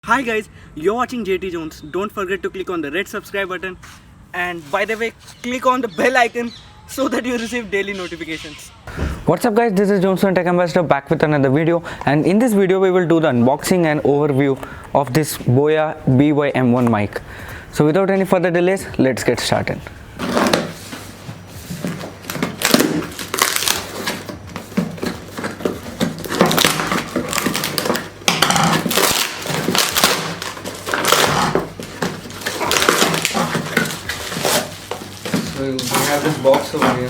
Hi guys, you're watching JT Jones. Don't forget to click on the red subscribe button, and by the way, click on the bell icon so that you receive daily notifications. What's up guys, this is Johnson Tech Ambassador back with another video, and in this video we will do the unboxing and overview of this Boya Bym1 mic. So without any further delays, let's get started. So we have this box over here,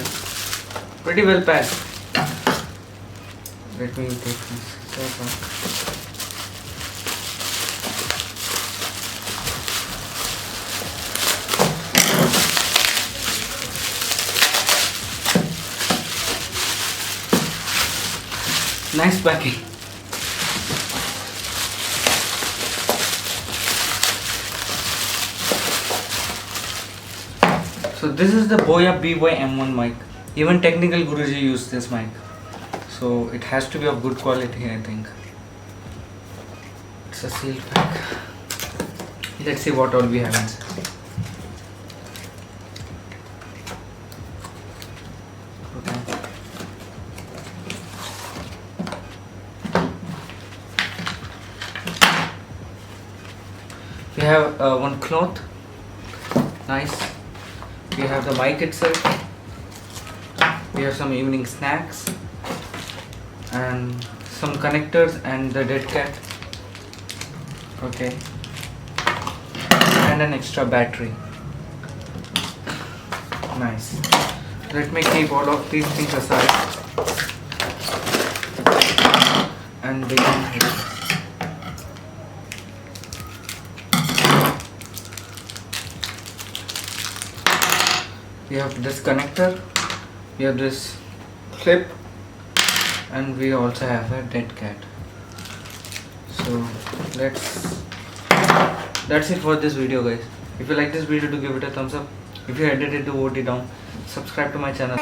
pretty well packed. Let me take this stuff out. Nice packing. So this is the Boya Bym1 mic. Even technical Guruji used this mic. So it has to be of good quality, I think. It's a sealed pack. Let's see what all we have inside. Okay. We have one cloth. Nice. We have the mic itself. We have some evening snacks and some connectors and the dead cat. Okay. And an extra battery. Nice. Let me keep all of these things aside and begin. We have this connector, we have this clip, and we also have a dead cat. So that's it for this video guys. If you like this video, do give it a thumbs up. If you edited it, do vote it down. Subscribe to my channel.